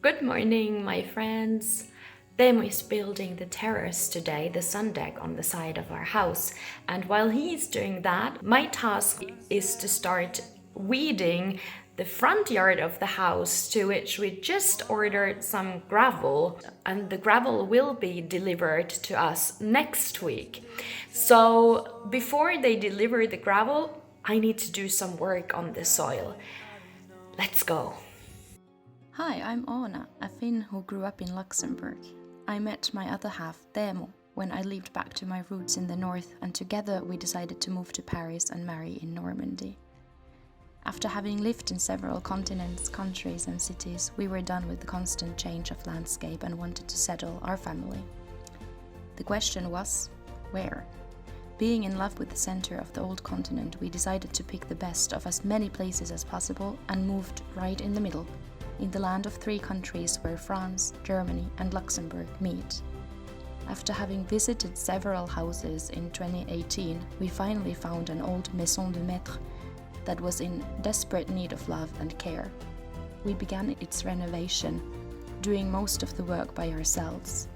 Good morning, my friends. Teemu is building the terrace today, the sun deck on the side of our house. And while he's doing that, my task is to start weeding the front yard of the house, to which we just ordered some gravel, and the gravel will be delivered to us next week. So before they deliver the gravel, I need to do some work on the soil. Let's go. Hi, I'm Oona, a Finn who grew up in Luxembourg. I met my other half, Teemu, when I lived back to my roots in the north, and together we decided to move to Paris and marry in Normandy. After having lived in several continents, countries and cities, we were done with the constant change of landscape and wanted to settle our family. The question was, where? Being in love with the center of the old continent, we decided to pick the best of as many places as possible and moved right in the middle, in the land of three countries where France, Germany and Luxembourg meet. After having visited several houses in 2018, we finally found an old maison de maître that was in desperate need of love and care. We began its renovation, doing most of the work by ourselves.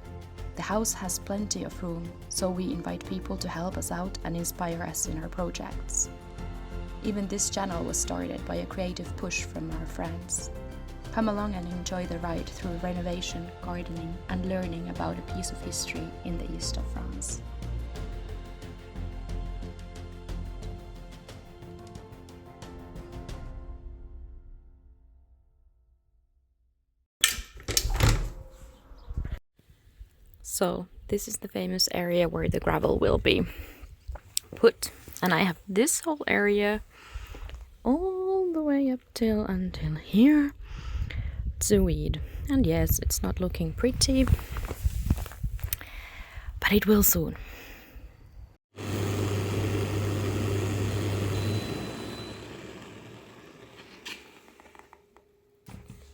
The house has plenty of room, so we invite people to help us out and inspire us in our projects. Even this channel was started by a creative push from our friends. Come along and enjoy the ride through renovation, gardening, and learning about a piece of history in the east of France. So this is the famous area where the gravel will be put. And I have this whole area all the way up until here to weed. And yes, it's not looking pretty, but it will soon.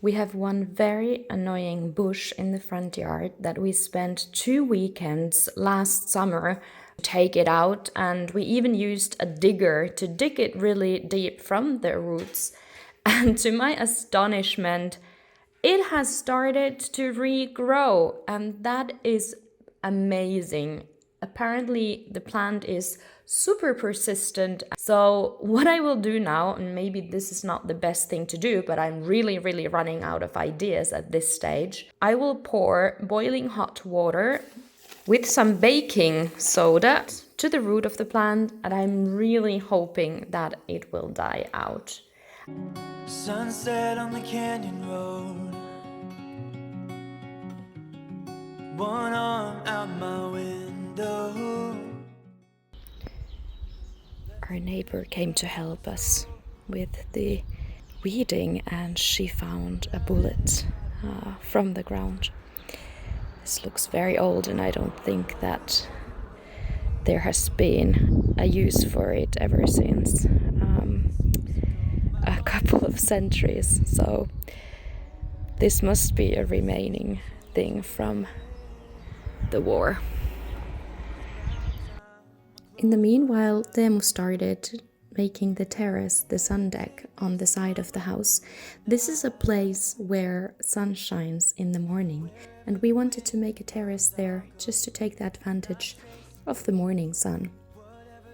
We have one very annoying bush in the front yard that we spent 2 weekends last summer to take it out, and we even used a digger to dig it really deep from the roots. And to my astonishment, it has started to regrow, and that is amazing. Apparently the plant is super persistent. So what I will do now, and maybe this is not the best thing to do, but I'm really running out of ideas at this stage, I will pour boiling hot water with some baking soda to the root of the plant, and I'm really hoping that it will die out. Sunset on the canyon road, one arm out my window. Our neighbor came to help us with the weeding, and she found a bullet from the ground. This looks very old, and I don't think that there has been a use for it ever since a couple of centuries. So this must be a remaining thing from the war. In the meanwhile, Teemu started making the terrace, the sun deck, on the side of the house. This is a place where sun shines in the morning, and we wanted to make a terrace there just to take the advantage of the morning sun.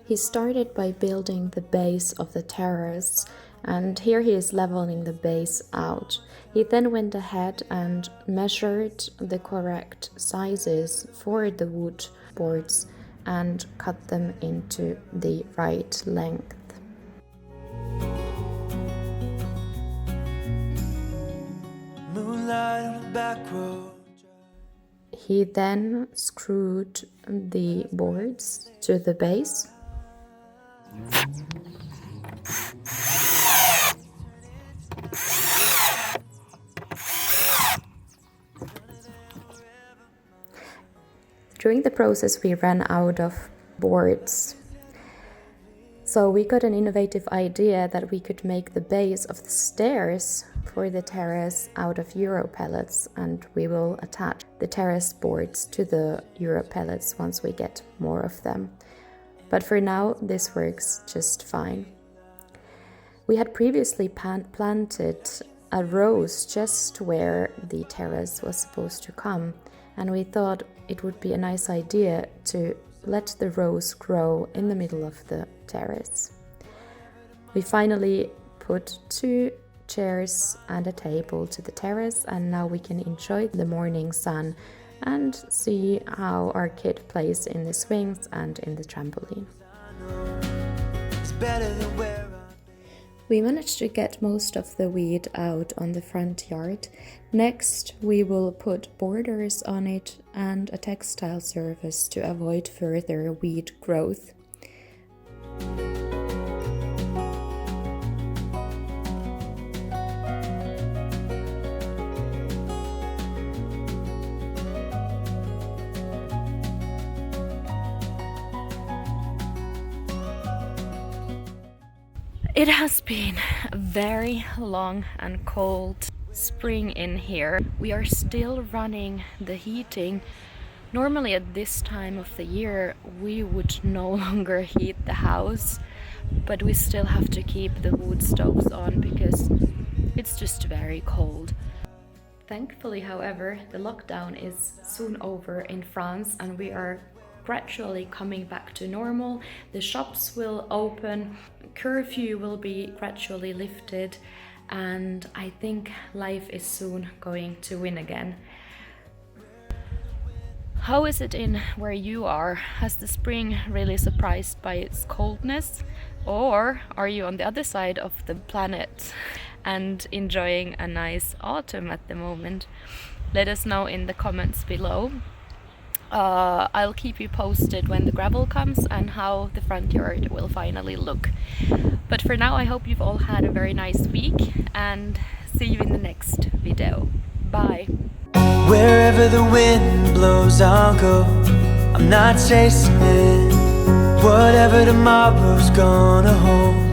He started by building the base of the terrace, and here he is leveling the base out. He then went ahead and measured the correct sizes for the wood boards and cut them into the right length. Moonlight on the back road. He then screwed the boards to the base. During the process, we ran out of boards. So we got an innovative idea that we could make the base of the stairs for the terrace out of Euro pellets, and we will attach the terrace boards to the Euro pellets once we get more of them. But for now, this works just fine. We had previously planted a rose just where the terrace was supposed to come, and we thought it would be a nice idea to let the rose grow in the middle of the terrace. We finally put 2 chairs and a table to the terrace, and now we can enjoy the morning sun and see how our kid plays in the swings and in the trampoline. It's better than where I'm. We managed to get most of the weed out on the front yard. Next, we will put borders on it and a textile surface to avoid further weed growth. It has been a very long and cold spring in here. We are still running the heating. Normally at this time of the year we would no longer heat the house, but we still have to keep the wood stoves on because it's just very cold. Thankfully, however, the lockdown is soon over in France and we are gradually coming back to normal. The shops will open, curfew will be gradually lifted, and I think life is soon going to win again. How is it in where you are? Has the spring really surprised by its coldness? Or are you on the other side of the planet and enjoying a nice autumn at the moment? Let us know in the comments below. I'll keep you posted when the gravel comes and how the front yard will finally look. But for now, I hope you've all had a very nice week and see you in the next video. Bye! Wherever the wind blows, I'll go. I'm not chasing it. Whatever tomorrow's gonna hold.